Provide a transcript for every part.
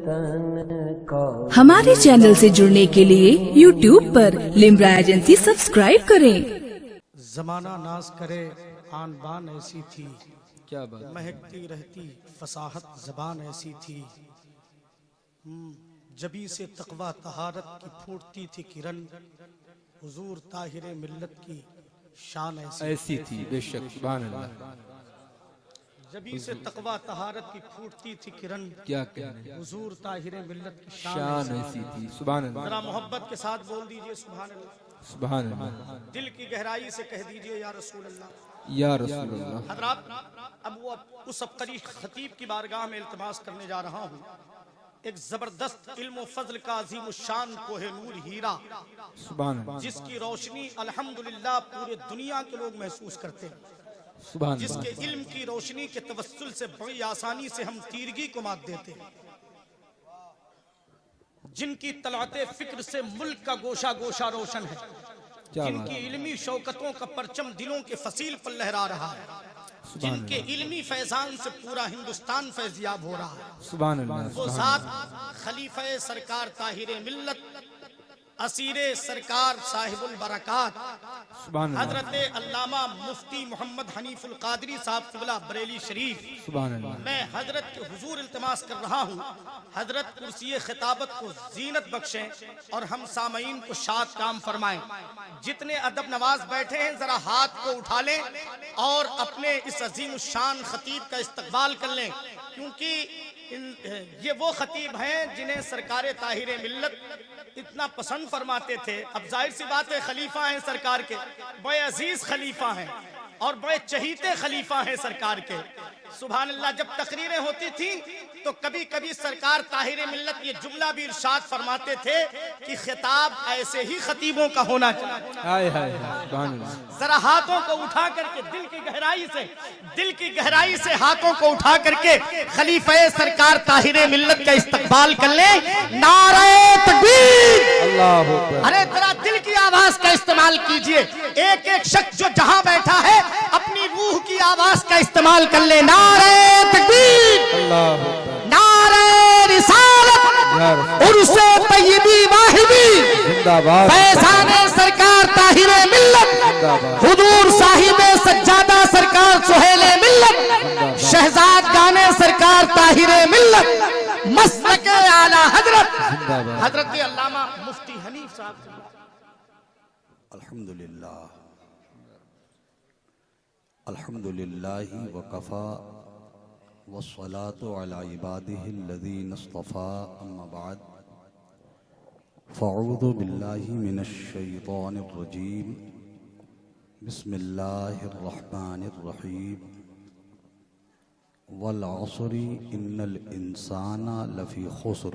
तन का। हमारे चैनल से जुड़ने के लिए YouTube पर लिम्रा एजेंसी सब्सक्राइब करें। जमाना नाज करे आन बान ऐसी थी, क्या बात। महकती रहती फसाहत जबान ऐसी थी। जबी से तकवा तहारत की फूटती थी किरण, हुजूर ताहिरे मिल्लत की शान ऐसी थी। बेशक, सुभान अल्लाह। जबी से तकवा तहारत की फूटती थी किरण, क्या कहने, हुजूर ताहिरे मिल्लत की शान ऐसी थी। सुभान अल्लाह। जरा मोहब्बत के साथ बोल दीजिए सुभान अल्लाह। सुभान अल्लाह। दिल की गहराई से कह दीजिए या रसूल अल्लाह। या रसूल अल्लाह। हजरात, अब वो उस अब्करी खतीब की बारगाह में इल्तिमास करने जा रहा हूँ। एक जबरदस्त इल्म फजल का अजीम शान कोहिनूर हीरा, सुभान अल्लाह। जिसकी रोशनी अल्हम्दुलिल्लाह पूरे दुनिया के लोग महसूस करते हैं, सुभान अल्लाह। जिसके इल्म की रोशनी के तवस्सुल से बड़ी आसानी से हम तीरगी को मात देते हैं, जिनकी तलाते फिक्र से मुल्क का गोशा गोशा रोशन है, जिनकी इल्मी शौकतों का परचम दिलों के फसील पर लहरा रहा है, जिनके इल्मी फैजान से पूरा हिंदुस्तान फैजियाब हो रहा है। सुभान अल्लाह। वो साथ खलीफा सरकार ताहिरे मिल्लत, असीरे सरकार साहिबुल बरकात, हजरत अल्लामा मुफ्ती मोहम्मद हनीफुल कादरी साहब क़िबला बरेली शरीफ। सुभान अल्लाह। मैं हजरत के हुजूर इल्तिमास कर रहा हूँ, हजरत कुर्सी खिताबत को जीनत बख्शें और हम सामईन को शाद काम फरमाएं। जितने अदब नवाज बैठे हैं जरा हाथ को उठा लें और अपने इस अजीम शान खतीब का इस्तकबाल कर लें, क्योंकि ये वो खतीब हैं जिन्हें सरकार ताहिरे मिल्लत इतना पसंद फरमाते थे। अब जाहिर सी बात है, खलीफा हैं सरकार के, बड़े अजीज खलीफा हैं और बड़े चहीते खलीफा हैं सरकार के। सुभान अल्लाह। जब तकरीरें होती थी तो कभी कभी सरकार ताहिरे मिल्लत ये जुमला भी इरशाद फरमाते थे कि खिताब ऐसे ही खतीबों का होना चाहिए। हाय हाय सुभान अल्लाह। जरा हाथों को उठा करके दिल की गहराई से हाथों को उठा करके खलीफा सरकार ताहिरे मिल्लत का इस्तकबाल कर ले। नारे तकबीर, अल्लाहू अकबर। अरे जरा दिल की आवाज का इस्तेमाल कीजिए। एक एक शख्स जो जहां बैठा है अपनी रूह की आवाज का इस्तेमाल कर ले। नारे तकबीर, अल्लाहू अकबर। नारे रिसालत, उर्से तय्यबी वाहिदी जिंदाबाद। फैज़ाने सरकार ताहिरे मिल्लत, हुजूर साहिबे सज्जादा सरकार सुहेले मिल्लत, शहजाद गाने सरकार ताहिरे मिल्लत, मसलके आला हजरत हजरत अल्लामा मुफ्ती हनीफ साहब। अल्हम्दुलिल्लाह, अल्हम्दुलिल्लाहि व कफ़ा वस्सलातु अला इबादिहिल्लज़ीना इस्तफ़ा, अम्मा बाद, फ़अऊज़ु बिल्लाहि मिनश शैतानिर रजीम, बिस्मिल्लाहिर रहमानिर रहीम, वल असरी इन्नल इंसाना लफ़ी खुस्र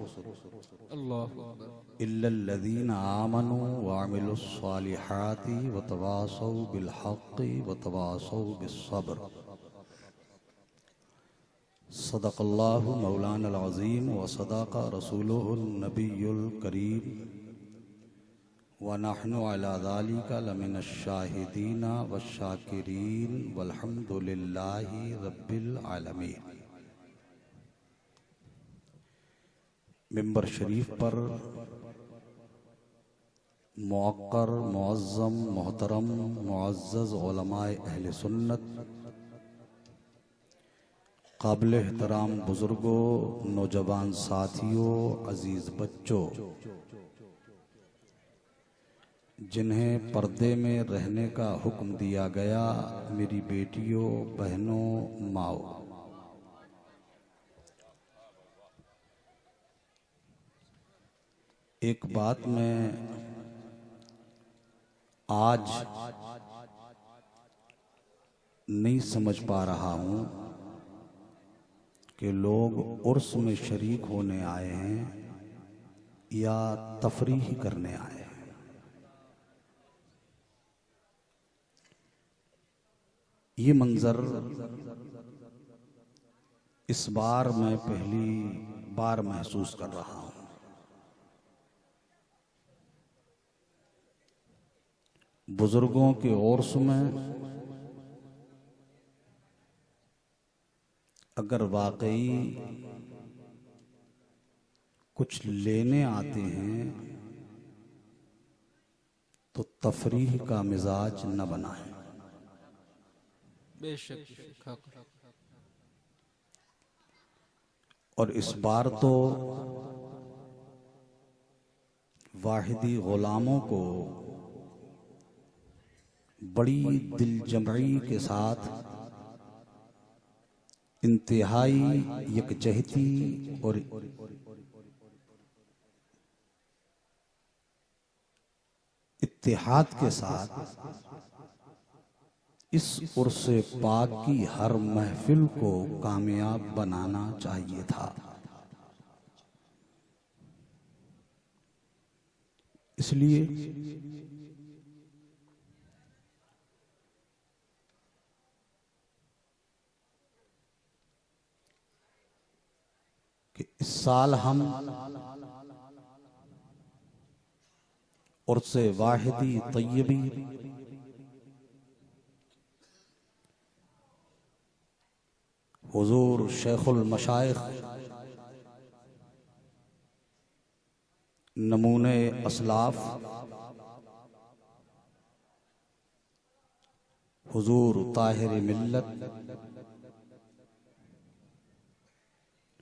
इल्लल्लज़ीना आमनू व अमिलुस्सालिहाति व तवासौ बिल हक़्क़ि व तवासौ बिस्सब्र। सदक़ल्लाहु मौलाना अज़ीम व सदक़ रसूलुहुन नबियुल करीम व नहनु अला ज़ालिका लमिनश शाहिदीना व शाकिरीन वल्हम्दुलिल्लाहि रब्बिल आलमीन। मिंबर शरीफ पर मुअक्कर, मुअज़्ज़म, मोहतरम, मुअज़्ज़ज़ उलमाए अहले सुन्नत, काबिल एहतराम बुजुर्गों, नौजवान साथियों, अजीज बच्चों, जिन्हें पर्दे में रहने का हुक्म दिया गया, मेरी बेटियों, बहनों, माओ, एक बात मैं आज नहीं समझ पा रहा हूं कि लोग उर्स में शरीक होने आए हैं या तफरीह करने आए हैं। ये मंजर इस बार मैं पहली बार महसूस कर रहा हूं। बुजुर्गों के उर्स में अगर वाकई कुछ लेने आते हैं तो तफरीह का मिजाज न बनाए। बेशक। और इस बार तो वाहिदी गुलामों को बड़ी दिलजमई के साथ इंतहाई यकजहती और इत्तेहाद के साथ इस उर्से पाक की हर महफिल को कामयाब बनाना चाहिए था। इसलिए कि इस साल हम उर्से वाहिदी तय्यबी हुजूर शेखुल मशाइख नमूने असलाफ हुजूर ताहिर मिल्लत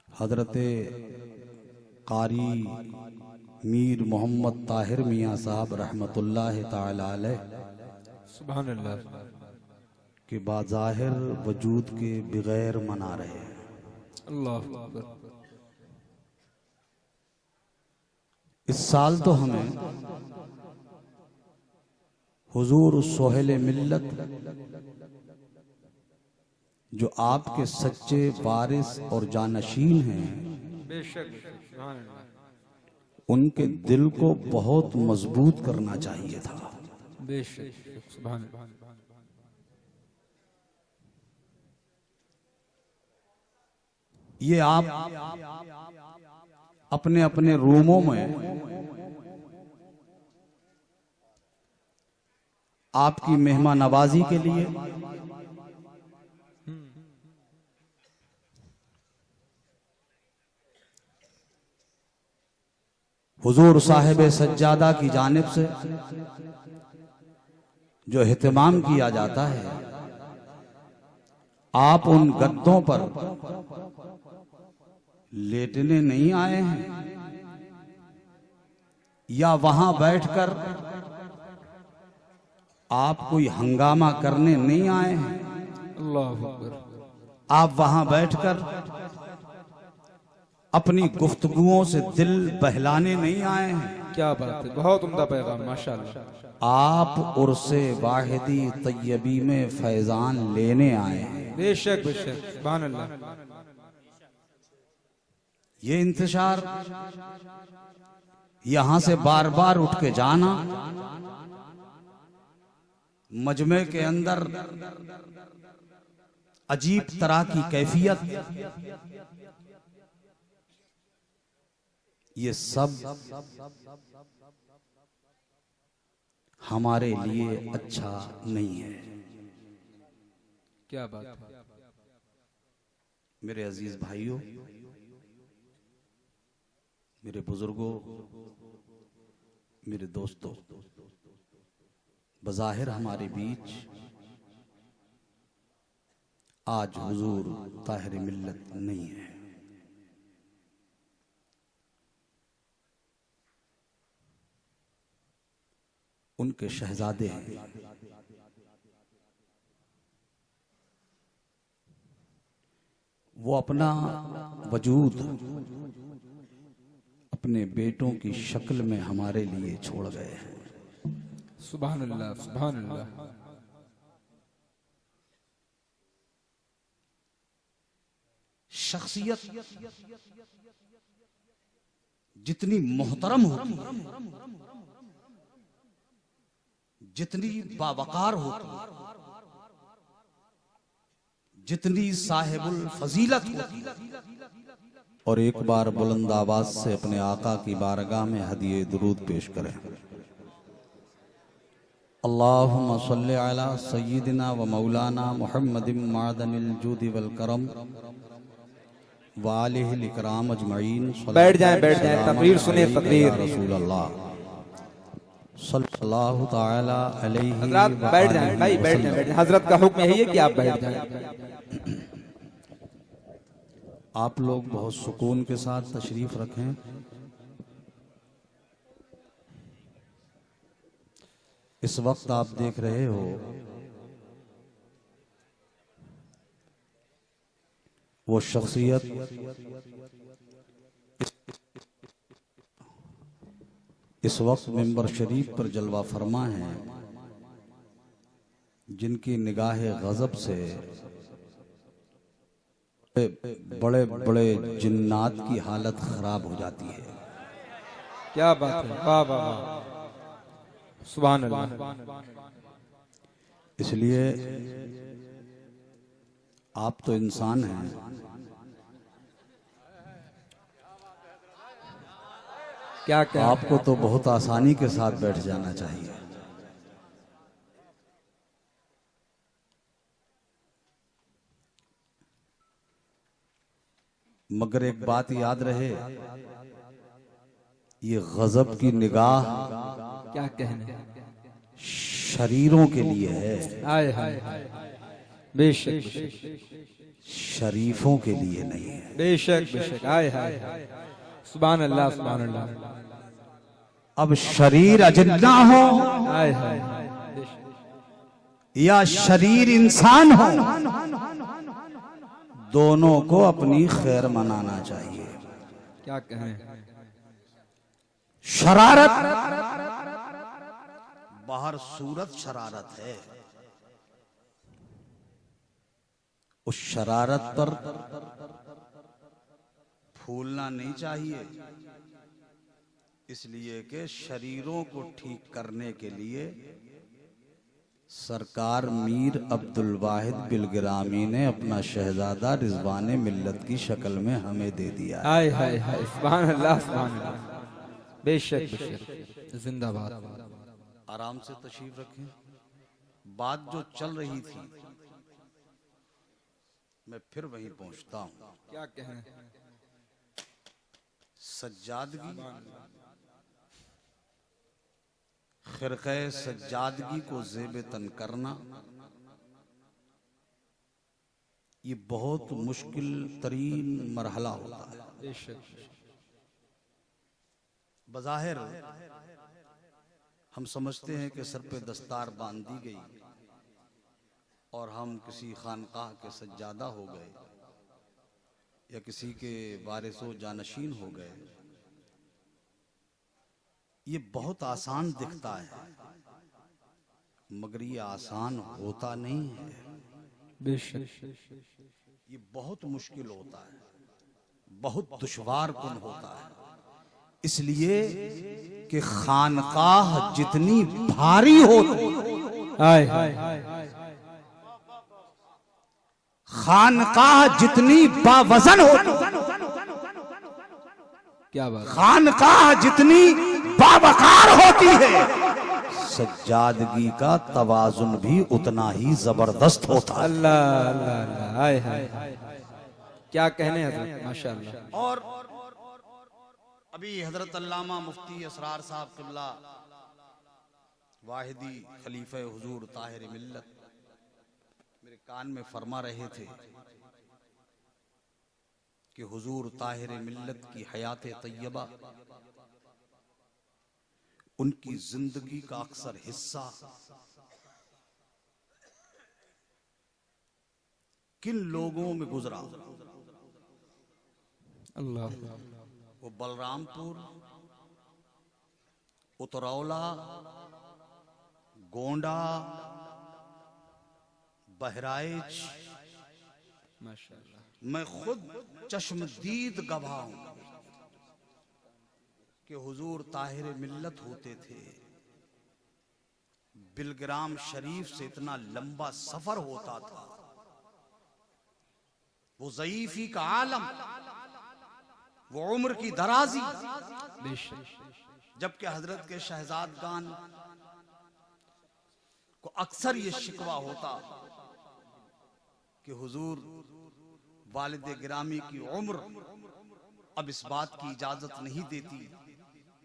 हजरत कारी मीर मोहम्मद ताहिर मियाँ साहब रहमतुल्लाह ताला अलैह सुभान अल्लाह के बाज़ाहिर वजूद के बगैर मना रहे हैं। अल्लाह अकबर। इस साल तो हमें हुजूर सोहेल मिल्लत जो आपके सच्चे वारिस और जानशीन हैं, बेशक सुभान अल्लाह। उनके दिल को बहुत मजबूत करना चाहिए था। बेशक सुभान अल्लाह। ये आप अपने अपने रूमों में आपकी मेहमान नवाजी के लिए हुजूर साहिब सज्जादा की जानिब से जो एहतमाम किया जाता है, आप उन गद्दों पर लेटने नहीं आए हैं या वहां बैठकर आप कोई हंगामा करने नहीं आए हैं। अल्लाह अकबर। आप वहां बैठकर अपनी गुफ्तगुओं से दिल बहलाने नहीं आए हैं। क्या बात है, बहुत उम्दा पैगाम माशाअल्लाह। आप उर्से वाहिदी तय्यबी में फैजान लेने आए हैं। बेशक बेशक सुभान अल्लाह। ये इंतशार यहां से बार बार उठ के जाना, मजमे के अंदर अजीब तरह की कैफियत, ये सब हमारे लिए अच्छा नहीं है। क्या बात है। मेरे अजीज भाइयों, मेरे बुजुर्गों, मेरे दोस्तों, बज़ाहिर हमारे बीच आज हुजूर ताहिर मिल्लत नहीं है। उनके शहजादे हैं। वो अपना वजूद अपने बेटों की शक्ल में हमारे लिए छोड़ गए हैं। सुभान अल्लाह सुभान अल्लाह। शख्सियत जितनी मोहतरम होती है, जितनी बावकार होती है, जितनी साहिबुल फजीलत होती है, और एक बार बुलंद आवाज से अपने आका की बारगाह में हदिये दुरूद पेश करें। अल्लाहुम्मा सल्लि अला सय्यिदिना व मौलाना मुहम्मदिन मादनिल जूदि वल करम वालिहिल इकराम अजमईन। बैठ जाएं, तकरीर सुनिए, तकरीर। रसूल अल्लाह सल्लल्लाहु तआला अलैहि हजरत बैठ जाएं भाई, बैठ जाएं, बैठ जाएं। हजरत का हुक्म यही है कि आप बैठ जाएं। आप लोग बहुत सुकून के साथ तशरीफ रखें। इस वक्त आप देख रहे हो वो शख्सियत इस वक्त मिंबर शरीफ पर जलवा फरमा है, जिनकी निगाह गजब से बड़े बड़े जिन्नात की हालत खराब हो जाती है। क्या बात है, वाह वाह वाह, सुभान अल्लाह। इसलिए आप तो इंसान हैं, क्या क्या आपको तो बहुत आसानी के साथ बैठ जाना चाहिए। मगर एक बात याद रहे, ये गजब की निगाह क्या कहने, शरीरों के लिए है, आए हाय, बेशक शरीफों के लिए नहीं है। बेशक बेशक, आए हाय, सुभान अल्लाह सुभान अल्लाह। अब शरीर अजिन्ना हो आए हाय, या शरीर इंसान हो, दोनों को अपनी खैर मनाना चाहिए। क्या कहें, शरारत बाहर सूरत शरारत है, उस शरारत पर फूलना नहीं चाहिए। इसलिए कि शरीरों को ठीक करने के लिए सरकार मीर अब्दुल वाहिद बिलगिरामी ने अपना शहजादा रिजवान मिल्लत की शक्ल में हमें दे दिया। आए हाय हाय, सुभान अल्लाह सुभान अल्लाह, बेशक बेशक, जिंदाबाद। आराम से तशरीफ रखें। बात जो चल रही थी मैं फिर वहीं पहुंचता हूं। क्या कहें, सज्जादगी, खिरक़े सज्जादगी को ज़ेब तन करना, ये बहुत मुश्किल तरीन मरहला होता है। बेशक बज़ाहिर हम समझते हैं कि सर पे दस्तार बांध दी गई और हम किसी खानकाह के सज्जादा हो गए या किसी के वारिसो जानशीन हो गए। ये बहुत आसान दिखता है, मगर ये आसान होता नहीं है। बेशक, ये बहुत मुश्किल होता है, बहुत दुश्वार कुन होता है। इसलिए कि खानकाह जितनी भारी होती, आए हाय, खानकाह जितनी बावजन होती, क्या बात, खानकाह जितनी बावकार होती है, सज्जादगी का तवाजुन भी उतना ही जबरदस्त होता है। अल्लाह अल्लाह अल्लाह, आए हाय, क्या कहने हजरत, माशाअल्लाह। और अभी हजरत अल्लामा मुफ्ती असरार साहब क़िबला वाहिदी खलीफे हुजूर ताहिर मिल्लत मेरे कान में फरमा रहे थे कि हुजूर ताहिर मिल्लत की हयात तैयबा, उनकी जिंदगी का अक्सर हिस्सा किन लोगों में गुजरा। अल्लाह, वो बलरामपुर, उतरौला, गोंडा, बहराइच, माशाअल्लाह, मैं खुद चश्मदीद गवाह हूं कि हुजूर ताहिर मिल्लत होते थे। बिलग्राम शरीफ से इतना लंबा सफर होता था, वो ज़ईफी का आलम, वो उम्र की दराजी, जबकि हजरत के शहजादगान को अक्सर ये शिकवा होता कि हुजूर वालिद गिरामी की उम्र अब इस बात की इजाजत नहीं देती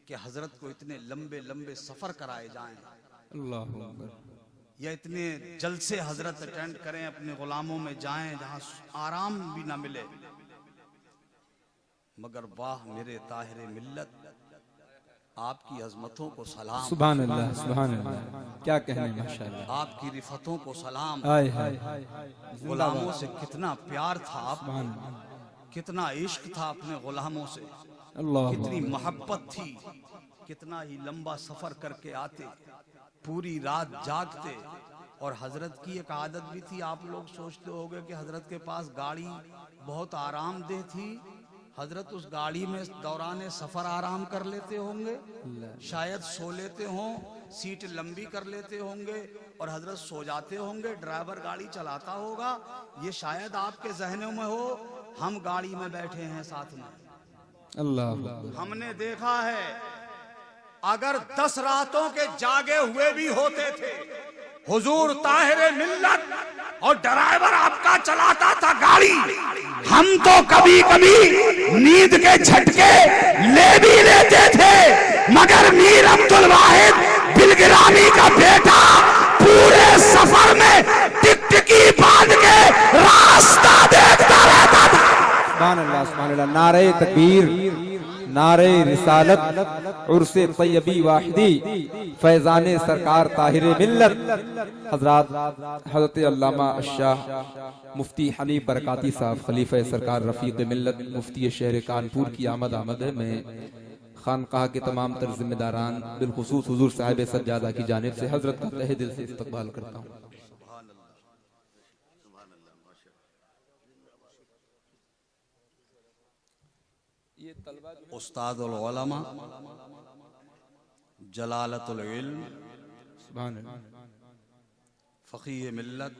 कि हजरत को इतने लंबे लंबे सफर कराए जाएं अल्लाह अकबर। या इतने जलसे हजरत अटेंड करें, अपने गुलामों में जाएं जहां आराम भी ना मिले। मगर वाह मेरे ताहिर मिल्लत, आपकी अजमतों को सलाम, सुभान अल्लाह सुभान अल्लाह, क्या कहने माशाअल्लाह। आपकी रिफतों को सलाम। हाय हाय, गुलामों से कितना प्यार था आप, सुभान अल्लाह, कितना इश्क था अपने गुलामों से, अल्लाह कितनी मोहब्बत थी, कितना ही लंबा सफर करके आते, पूरी रात जागते। और हजरत की एक आदत भी थी, आप लोग सोचते होंगे कि हजरत के पास गाड़ी बहुत आरामदेह थी, हजरत उस गाड़ी में दौरान सफर आराम कर लेते होंगे, शायद सो लेते हों, सीट लंबी कर लेते होंगे और हजरत सो जाते होंगे, ड्राइवर गाड़ी चलाता होगा। ये शायद आपके जहनों में हो, हम गाड़ी में बैठे हैं साथ में। अल्लाह, हमने देखा है अगर 10 रातों के जागे हुए भी होते थे, हुजूर ताहिरे मिल्लत और ड्राइवर आपका चलाता था गाड़ी, हम तो कभी कभी नींद के झटके ले भी लेते थे, मगर मीर अब्दुल वाहिद बिलगिरामी का बेटा पूरे सफर में टिकटिकी बांध के रास्ता देखता रहता था। सुभान अल्लाह सुभान अल्लाह। नारे तकबीर, नारे रिसालत, उर्से तैयबी वाहिदी, फैजाने सरकार ताहिरे मिल्लत। हजरत अल्लामा शाह मुफ्ती हनीफ बरकाती साहब खलीफा सरकार रफीक मिल्लत मुफ्ती शहर कानपुर की आमद है। मैं खानकाह के तमाम तर जिम्मेदारान बिलखुसूस हुजूर साहिब सज्जादा की जानिब से हजरत का तहे दिल से इस्तकबाल करता हूँ। उस्तादुल उलमा जलालतुल इल्म सुभान अल्लाह, फकीह मिल्लत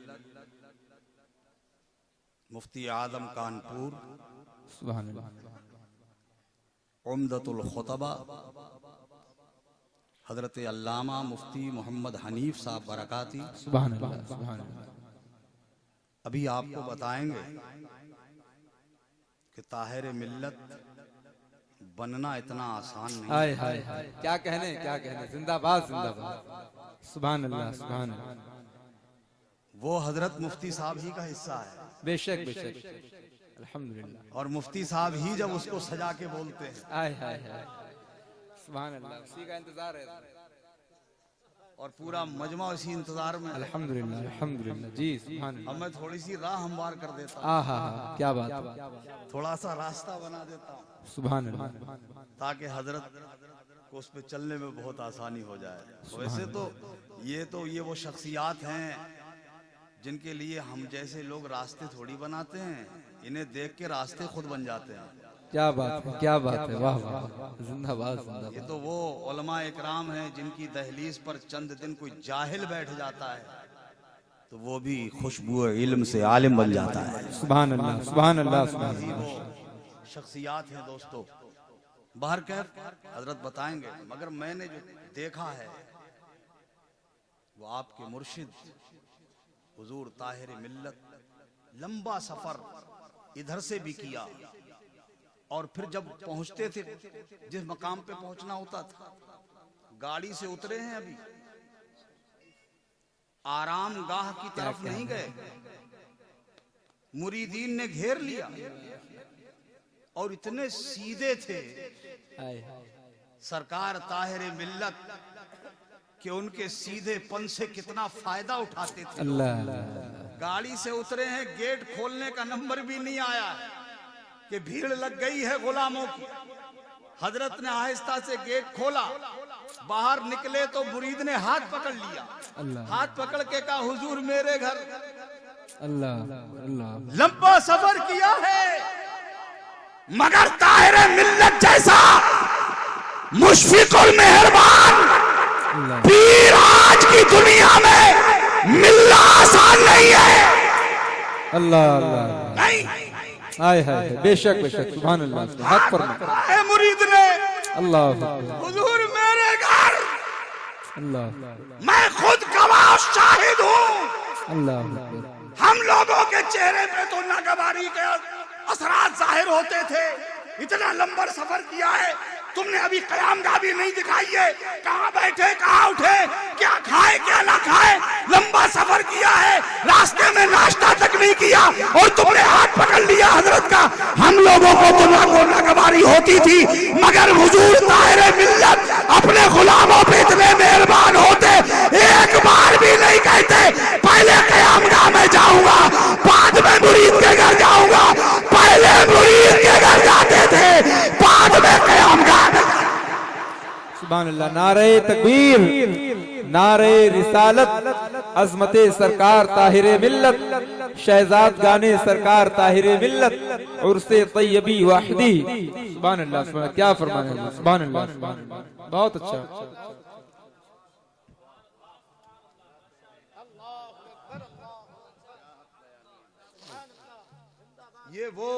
मुफ्ती आदम कानपुर, सुभान अल्लाह, उम्दतुल खुतबा हजरत अल्लामा मुफ्ती मोहम्मद हनीफ साहब बरकाती, सुभान अल्लाह, सुभान अल्लाह। अभी आपको बताएंगे कि ताहिर मिल्लत बनना इतना आसान नहीं। हाय हाय हाय, क्या कहने क्या कहने, जिंदाबाद जिंदाबाद, सुभान अल्लाह सुभान अल्लाह। वो हजरत मुफ्ती साहब ही का हिस्सा है, बेशक बेशक, अल्हम्दुलिल्लाह। और मुफ्ती साहब ही जब उसको सजा के बोलते हैं, हाय हाय हाय, सुभान अल्लाह, उसी का इंतजार है और पूरा मजमा उसी इंतजार में। अल्हम्दुलिल्लाह अल्हम्दुलिल्लाह जी, सुभान अल्लाह। अब मैं थोड़ी सी राह हमवार कर देता हूँ, आहा हा, क्या बात है, थोड़ा सा रास्ता बना देता हूँ सुभान अल्लाह, ताकि हजरत को उस पे चलने में बहुत आसानी हो जाए। वैसे तो ये वो शख्सियात हैं जिनके लिए हम जैसे लोग रास्ते थोड़ी बनाते हैं, इन्हें देख के रास्ते खुद बन जाते हैं। क्या बात है, क्या बात है, वाह वाह, जिंदाबाद जिंदाबाद। ये तो वो उलमा इकराम हैं जिनकी दहलीज पर चंद दिन कोई जाहिल बैठ जाता है तो वो भी खुशबू इल्म से आलिम बन जाता है। सुभान अल्लाह सुभान अल्लाह सुभान ये अल्लाह। वो शख्सियात हैं दोस्तों। बाहर कैफ हजरत बताएंगे, मगर मैंने जो देखा है वो आपके मुर्शिद हुजूर ताहिर मिल्लत लंबा सफर इधर से भी किया, और फिर जब पहुंचते थे जिस मकाम पे पहुंचना होता था, गाड़ी से उतरे हैं, अभी आराम गाह की तरफ नहीं गए, मुरीदीन ने घेर लिया और इतने सीधे थे सरकार ताहिर मिल्लत कि उनके सीधेपन से कितना फायदा उठाते थे। अल्लाह, गाड़ी से उतरे हैं, गेट खोलने का नंबर भी नहीं आया कि भीड़ लग गई है गुलामों की। हजरत ने आहिस्ता से गेट खोला, बाहर निकले तो मुरीद ने हाथ पकड़ लिया, हाथ पकड़ के कहा हुजूर मेरे घर। अल्लाह अल्लाह, लंबा सफर किया है मगर ताहिर मिल्लत जैसा मुशफिकुल मेहरबान पीर आज की दुनिया में मिलना आसान नहीं है। अल्लाह अल्लाह, नहीं हाय हाय, बेशक बेशक, सुभान अल्लाह। हक पर मुरीद ने अल्लाह, हुजूर मेरे घर, अल्लाह मैं खुद गवाह शाहिद हूँ। अल्लाह, हम लोगों के चेहरे पे तो नागवारी के असरात जाहिर होते थे। इतना लंबा सफर किया है, तुमने अभी कयामगाह भी नहीं दिखाई है। कहाँ बैठे, कहाँ उठे, क्या खाए क्या ना खाए, लंबा सफर किया है, रास्ते में नाश्ता तक नहीं किया और तुमने हाथ पकड़ लिया हजरत का। हम लोगों को तो नागवारी होती थी, मगर हुजूर ताहिरे मिल्लत अपने गुलामों पे इतने मेहरबान होते, एक बार भी नहीं कहते पहले कयामगाह में जाऊंगा, बाद में मुरीद के घर जाऊंगा। पहले मुरीद के घर जाते थे, बाद में कयामगाह। सुभान अल्लाह। नारे तकबीर, नारे रिसालत, अजमते सरकार ताहिरे मिल्लत, शहजाद गाने सरकार ताहिरे मिल्लत, उर्से तैयबी वाहिदी। सुभान अल्लाह, सुभान अल्लाह, क्या फरमाने हैं, सुभान अल्लाह, सुभान अल्लाह, बहुत अच्छा। ये वो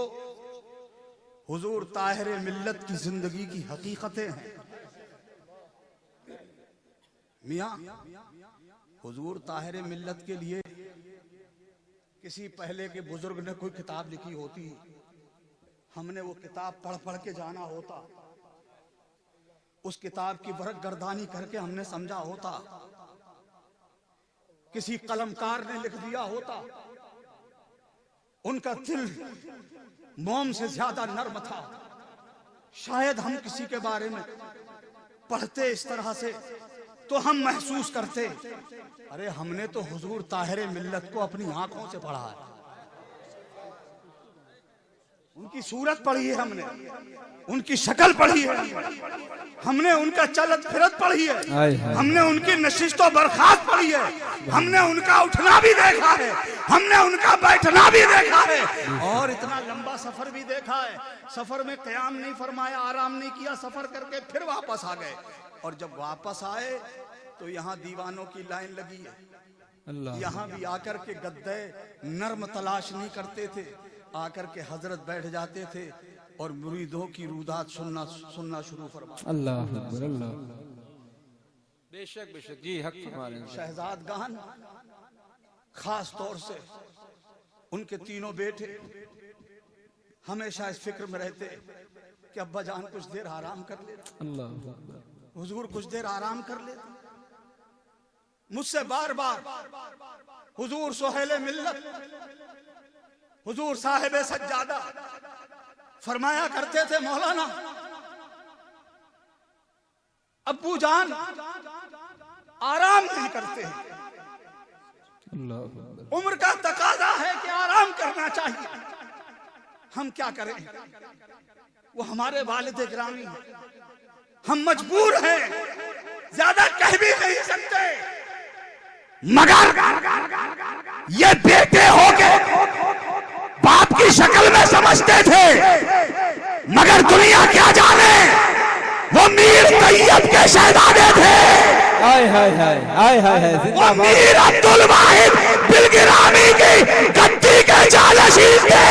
हुजूर ताहिरे मिल्लत की जिंदगी की हकीकतें हैं। मियाँ, हुजूर ताहिरे मिल्लत के लिए किसी पहले के बुजुर्ग ने कोई किताब लिखी होती, हमने वो किताब पढ़ पढ़ के जाना होता, उस किताब की बरक गर्दानी करके हमने समझा होता, किसी कलमकार ने लिख दिया होता, उनका दिल मोम से ज्यादा नर्म था, शायद हम किसी के बारे में पढ़ते इस तरह से तो हम महसूस करते, अरे हमने तो हुजूर ताहिरे मिल्लत को अपनी आंखों से पढ़ा है, उनकी सूरत पढ़ी है हमने, उनकी शक्ल पढ़ी है हमने, उनका चलत फिरत पढ़ी है हमने, उनकी नशिस्तो बर्खास्त पढ़ी है हमने, उनका उठना भी देखा है हमने, उनका बैठना भी देखा है, और इतना लंबा सफर भी देखा है। सफर में कयाम नहीं फरमाया, आराम नहीं किया, सफर करके फिर वापस आ गए। और जब वापस आए तो यहाँ दीवानों की लाइन लगी है, यहाँ भी आकर के गद्दे नर्म तलाश नहीं करते थे, आकर के हजरत बैठ जाते थे और मुरीदों की रुदात सुनना शुरू फरमा। अल्लाह अकबर, अल्लाह। बेशक बेशक जी, हक फरमा रहे हैं। शहजाद गान खास तौर से उनके तीनों बेटे हमेशा इस फिक्र में रहते कि अब्बा जान कुछ देर आराम कर लेते, अल्लाह, हुजूर कुछ देर आराम कर लेते। मुझसे बार बार हुजूर सोहेले मिल्लत, हुजूर साहिब सज्जादा फरमाया करते थे, मौलाना अब्बू जान आराम नहीं करते हैं, उम्र का तकाजा है कि आराम करना चाहिए, हम क्या करें, वो हमारे वालिद गिरामी हैं, हम मजबूर हैं, ज्यादा कह भी नहीं सकते, मगर ये बेटे हो के बाप की शक्ल में समझते थे, मगर दुनिया क्या जाने वो मीर तैयब के शहजादे थे। हाय हाय हाय हाय हाय हाय, वो मीर अब्दुल वाहिद बिलगिरामी की गद्दी के जालशी थे।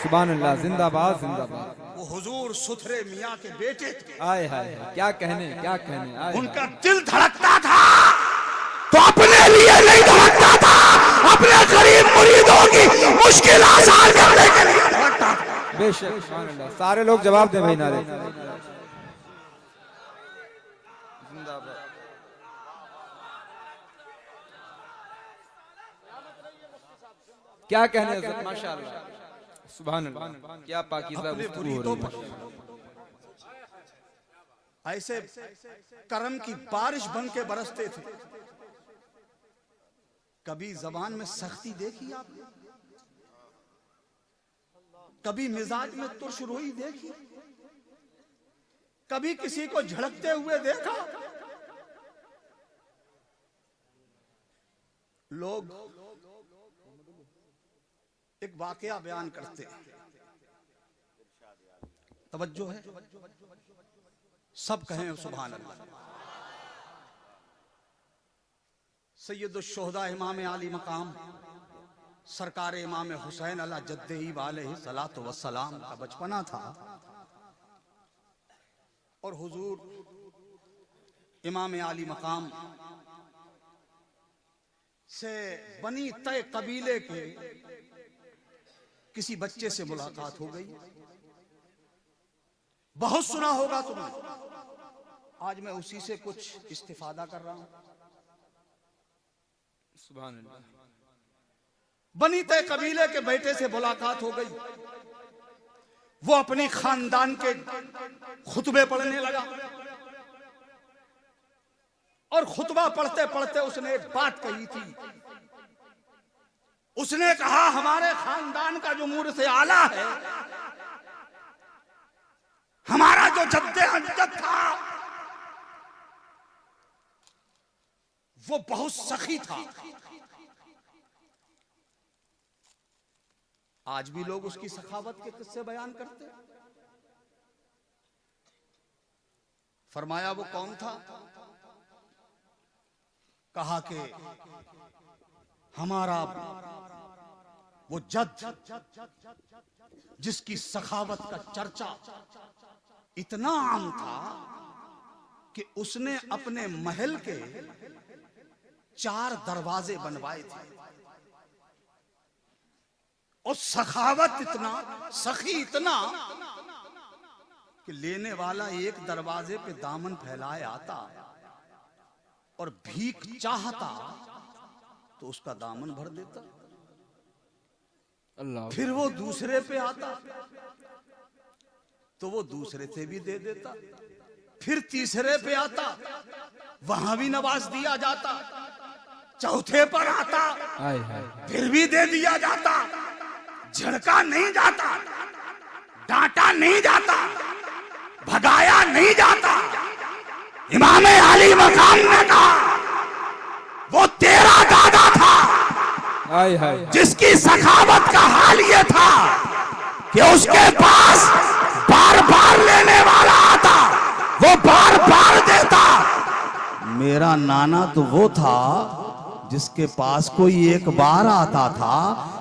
सुभान अल्लाह, जिंदाबाद जिंदाबाद। वो हुजूर सुथरे मियाँ के बेटे थे। हाय हाय, क्या कहने क्या कहने। उनका दिल धड़कता था तो अपने लिए नहीं धड़कता था, अपने गरीब मुरीदों की मुश्किल आसान करने के लिए धड़कता था। बेशक, सुभान अल्लाह। सारे लोग जवाब दे भाई नारे। क्या कहने हैं, माशाअल्लाह, सुभान अल्लाह, क्या पाकीज़ा गुफ्तगू हो रही है। ऐसे करम की बारिश बन के बरसते थे। कभी जबान में सख्ती देखी आपने, कभी मिजाज में तुर्श रोई देखी, कभी किसी को झड़कते हुए देखा। लोग एक वाकया बयान करते हैं, तवज्जो है, सब कहें सुभान अल्लाह। सैयदुश्शुहदा इमाम आली मकाम सरकार इमाम हुसैन अला जद्दे अलैहिस्सलातु वस्सलाम का बचपना था और हुजूर इमाम आली मकाम से बनी तय कबीले के किसी बच्चे से मुलाकात हो गई, बहुत सुना होगा तुमने, आज मैं उसी से कुछ इस्तिफादा कर रहा हूं। सुभान अल्लाह। बनी तय कबीले के बेटे से मुलाकात हो गई, वो अपनी खानदान के खुतबे पढ़ने लगा और खुतबा पढ़ते पढ़ते उसने एक बात कही थी। उसने कहा हमारे खानदान का जो मूर से आला है, हमारा जो जद्दे अजद था वो बहुत सखी था। आज भी लोग उसकी सखावत के किस्से बयान करते। फरमाया वो कौन था? कहा कि हमारा वो जद जिसकी सखावत का चर्चा इतना आम था कि उसने अपने महल के 4 दरवाजे बनवाए थे और सखावत इतना, सखी इतना कि लेने वाला एक दरवाजे पे दामन फैलाए आता और भीख चाहता तो उसका दामन भर देता। अल्लाह। फिर वो दूसरे पे आता तो वो दूसरे से भी दे देता। फिर तीसरे पे आता, वहां भी नवाज दिया जाता। चौथे पर आता, हाय हाय। फिर भी दे दिया जाता। झड़का नहीं जाता, डांटा नहीं जाता, भगाया नहीं जाता। इमाम अली मकाम ने कहा वो तेरा दादा था हाय हाय। जिसकी सखावत का हाल ये था कि उसके पास बार बार लेने वाला आता, वो बार बार देता। मेरा नाना तो वो था जिसके पास कोई एक बार आता था,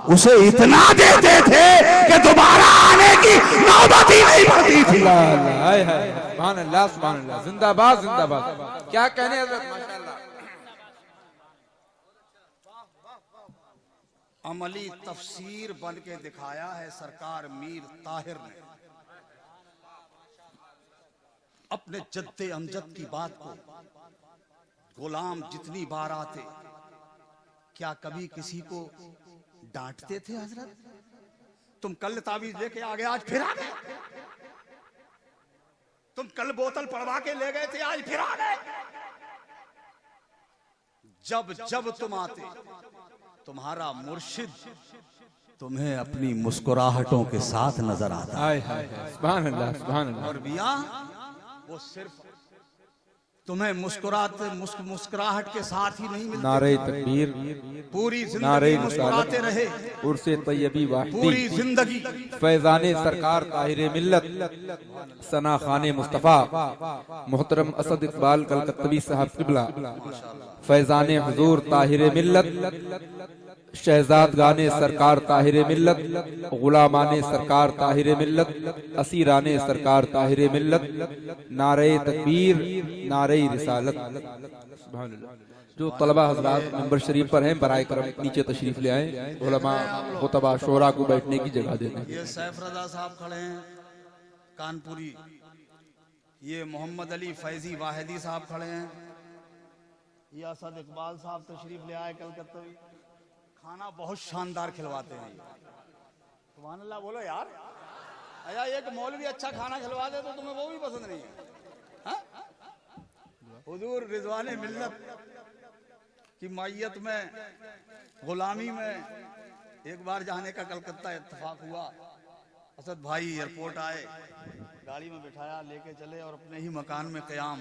उसे इतना देते थे कि दोबारा आने की नौबत ही नहीं पड़ती थी। अल्लाह अल्लाह। हाय हाय। सुभान अल्लाह सुभान अल्लाह। जिंदाबाद जिंदाबाद। क्या कहने हज़रत, माशाअल्लाह। अमली तफसीर बन के दिखाया है सरकार मीर ताहिर ने अपने जद्दे अमजद की बात को। गुलाम जितनी बार आते, क्या कभी किसी को डांटते थे? हजरत तुम कल तावीज लेके आ गए, आज फिर आ गए। तुम कल बोतल पड़वा के ले गए थे, आज फिर आ गए। जब जब तुम आते, तुम्हारा मुर्शिद तुम्हें अपनी मुस्कुराहटों के साथ नजर आता। हाय हाय। सुभान अल्लाह सुभान अल्लाह। और बिया वो सिर्फ तुम्हें मुस्कुराहट के साथ ही नहीं मिलते, नारे तकबीर, पूरी नारे जिंदगी मुस्कुराते रहे। उर्से तैयबी वाहिदी, पूरी जिंदगी फैजाने सरकार ताहिर मिल्लत, सना खाने मुस्तफा मोहतरम असद इकबाल कलकत्तवी साहब किबला, फैजाने हुजूर ताहिर मिल्लत, शहजाद गाने सरकार ताहिर मिल्लत, गुलामाने सरकार ताहिर मिल्लत, असीराने सरकार ताहिर मिल्लत, नारे तकबीर, नारे रिसालत। सुभान अल्लाह। जो तलबा हजरात मेंबर शरीफ पर हैं, बराए करम नीचे तशरीफ ले आए। उलमा खुतबा शोरा को बैठने की जगह दे दें। ये सैफ रजा साहब खड़े हैं कानपुरी, ये मोहम्मद अली फैजी वाहिदी साहब खड़े हैं, ये असद इकबाल साहब तशरीफ ले आए कलकत्ता। खाना बहुत शानदार खिलवाते हैं। सुभान अल्लाह बोलो यार। अया एक मौलवी अच्छा खाना खिलवा दे तो तुम्हें वो भी पसंद नहीं है? हाँ? हुजूर रिजवाने मिल्लत की मायत में, गुलामी में एक बार जाने का कलकत्ता इत्तेफाक हुआ। असद भाई एयरपोर्ट आए, गाड़ी में बिठाया, लेके चले और अपने ही मकान में क़याम।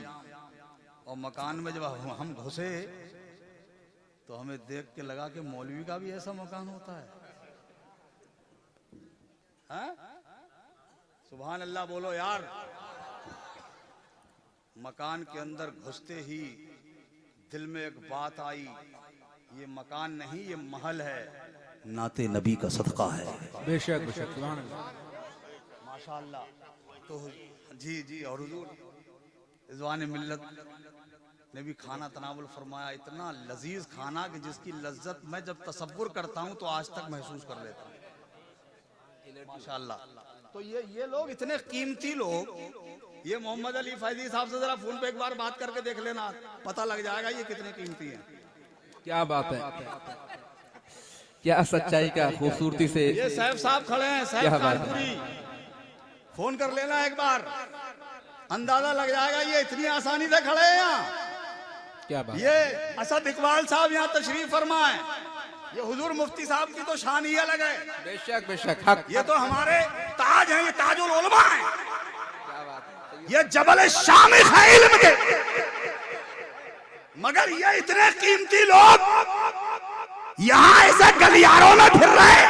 और मकान में जब हम घुसे तो हमें देख के लगा कि मौलवी का भी ऐसा मकान होता है। हाँ? सुभान अल्लाह बोलो यार। मकान के अंदर घुसते ही दिल में एक बात आई, ये मकान नहीं, ये महल है, नाते नबी का सदका है। बेशक बेशक। सुभान अल्लाह। माशाअल्लाह। तो जी जी, और हुजूर रिज़वान मिल्लत ने भी खाना तनावुल फरमाया, इतना लजीज खाना कि जिसकी लज्जत मैं जब तसव्वुर करता हूं तो आज तक महसूस कर लेता हूं। माशाल्लाह। तो ये लोग इतने कीमती लोग, ये मोहम्मद अली फैजी साहब से जरा फोन पे एक बार बात करके देख लेना, पता लग जाएगा ये कितने कीमती हैं। क्या बात है, क्या सच्चाई का खूबसूरती से। ये साहब साहब खड़े हैं, क्या साहब बात है। कानपुरी, फोन कर लेना एक बार, अंदाजा लग जाएगा ये इतनी आसानी से खड़े हैं यहाँ। क्या बात। ये असद इकबाल साहब यहाँ तशरीफ फरमा है। ये हुजूर मुफ्ती साहब की तो शान ही अलग है। बेशक बेशक, हक। ये तो हमारे ताज हैं, ये ताजुल उलमा हैं। ये जबल शामिख है इल्म के। मगर ये इतने कीमती लोग यहाँ ऐसे गलियारों में फिर रहे हैं,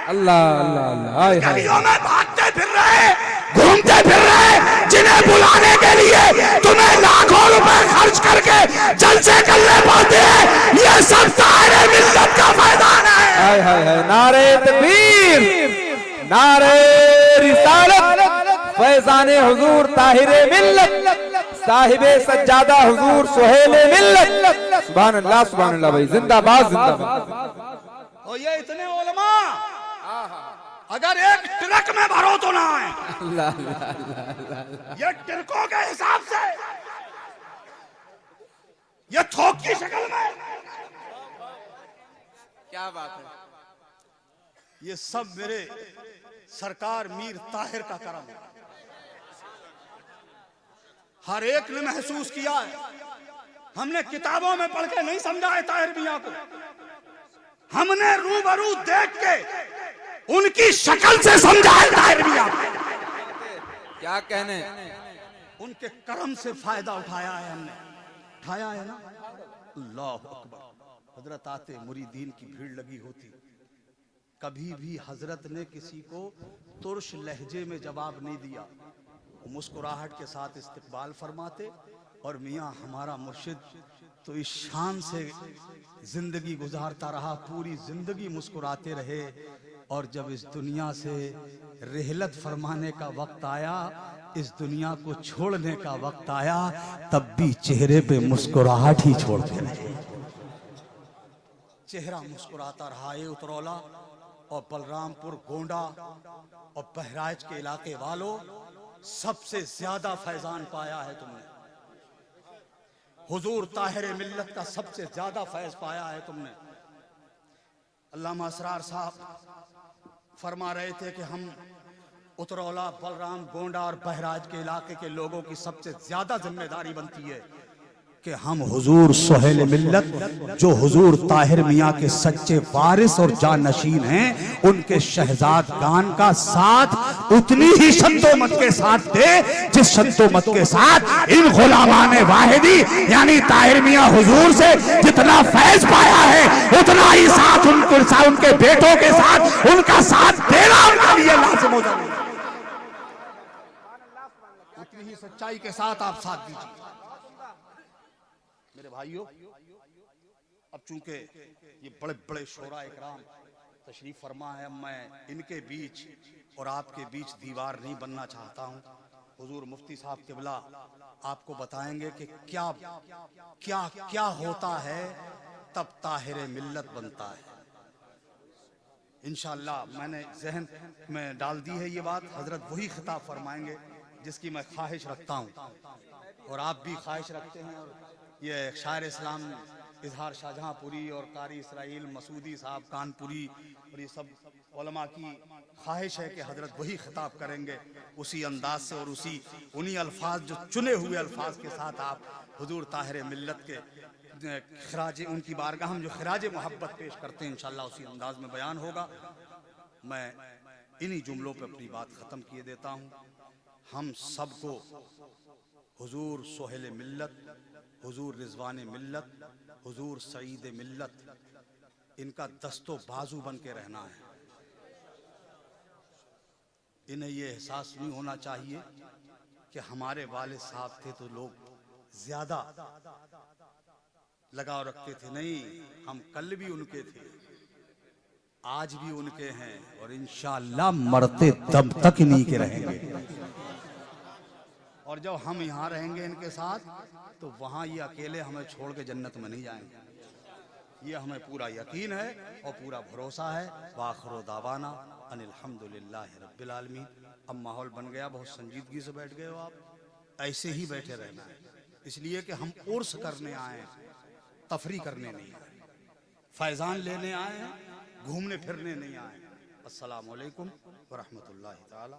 अल्लाह अल्लाह अल्लाह, गलियों में भागते फिर रहे हैं, घूमते फिर रहे हैं, जिन्हें बुलाने के लिए तुम्हें लाखों रुपए खर्च करके जलसे करने पड़ते हैं। ये सब सारे मिल्लत का मैदान है। हाय हाय हाय, नारे तकबीर, नारे रिसालत, फैजाने हुजूर ताहिरे मिल्लत, साहिबे सज्जादा हुजूर सुहेले मिल्लत। सुभान अल्लाह सुभान अल्लाह भाई, जिंदाबाद जिंदाबाद। और ये इतने उलमा अगर एक ट्रक में भरो तो ना आए। अल्लाह अल्लाह, ये ट्रकों के हिसाब से, ये थोक की शक्ल में, क्या बात है। ये सब मेरे सरकार मीर ताहिर का करम है। हर एक ने महसूस किया है, हमने किताबों में पढ़ के नहीं समझा है ताहिर मियां को, हमने रूबरू देख के उनकी शक्ल से समझा है ताहिर मियां को। क्या कहने, उनके कर्म से फायदा उठाया है हमने, उठाया है ना। अल्लाह अकबर। हजरत आते मुरीदीन की भीड़ लगी होती, कभी भी हजरत ने किसी को तुर्श लहजे में जवाब नहीं दिया, मुस्कुराहट के साथ इस्तकबाल फरमाते। और मियाँ हमारा मुर्शिद तो इस शान से जिंदगी गुजारता रहा, पूरी जिंदगी मुस्कुराते रहे। और जब इस दुनिया से रिहलत फरमाने का वक्त आया, इस दुनिया को छोड़ने का वक्त आया, तब भी चेहरे पे मुस्कुराहट ही छोड़ते रहे। चेहरा मुस्कुराता रहा। ये उतरौला और बलरामपुर, गोंडा और बहराइच के इलाके वालों, सबसे ज्यादा फैजान पाया है तुमने। हुजूर ताहिर मिल्लत का सबसे ज्यादा फैज पाया है तुमने। अल्लामा असरार साहब फरमा रहे थे कि हम उतरौला, बलराम, गोंडा और बहराइच के इलाके के लोगों की सबसे ज्यादा जिम्मेदारी बनती है कि हम हुजूर सुहेल मिल्लत, जो हुजूर ताहिर मियाँ के सच्चे वारिस और जानशीन हैं, उनके शहजाद गान का साथ उतनी ही शद्दोमत के साथ दे जिस शद्दोमत के साथ इन गुलामाने वाहिदी यानी ताहिर मियाँ हुजूर से जितना फैज पाया है, उतना ही साथ उनके बेटों के साथ उनका साथ देना उनके लिए लाजिम हो जाए। उतनी ही सच्चाई के साथ आप साथ दीजिए मेरे भाइयों। अब चूंकि ये बड़े बड़े शोरा इकराम तशरीफ फरमा है, मैं इनके बीच और आपके बीच दीवार नहीं बनना चाहता हूँ। हुजूर मुफ्ती साहब किबला आपको बताएंगे कि क्या क्या क्या होता है तब ताहिर मिल्लत बनता है। इंशाअल्लाह मैंने जहन में डाल दी है ये बात। हजरत वही खिताब फरमाएंगे जिसकी मैं ख्वाहिश रखता हूँ और आप भी ख्वाहिश रखते हैं। और ये शायर इस्लाम इजहार शाहजहांपुरी और कारी इसराइल मसूदी साहब कानपुरी और ये सब उलमा की ख्वाहिश है कि हजरत वही खिताब करेंगे उसी अंदाज से और उन्हीं अल्फाज जो चुने हुए अल्फाज के साथ आप हुजूर ताहिर मिल्लत के खराज उनकी बारगाह हम जो खराज मोहब्बत पेश करते हैं इंशाअल्लाह उसी अंदाज में बयान होगा। मैं इन्हीं जुमलों पे अपनी बात ख़त्म किए देता हूँ। हम सबको हुजूर सोहेल मिल्लत, हुजूर रिजवान मिल्लत, हुजूर सईद मिल्लत, इनका दस्तो बाजू बन के रहना है। इन्हें ये एहसास नहीं होना चाहिए कि हमारे वालिद साहब थे तो लोग ज्यादा लगाव रखते थे। नहीं, हम कल भी उनके थे, आज भी उनके हैं और इंशाअल्लाह मरते दम तक इन्हीं के रहेंगे। और जब हम यहाँ रहेंगे इनके साथ तो वहाँ ये अकेले हमें छोड़ के जन्नत में नहीं जाएंगे। ये हमें पूरा यकीन है और पूरा भरोसा है। वाखिर दावाना अनिल्हम्दुलिल्लाहि रब्बिल आलमीन। अब माहौल बन गया, बहुत संजीदगी से बैठ गए हो आप, ऐसे ही बैठे रहना है, इसलिए कि हम उर्स करने आए हैं, तफरी करने नहीं आए, फैजान लेने आए हैं, घूमने फिरने नहीं आए। अस्सलामु अलैकुम व रहमतुल्लाहि ताला।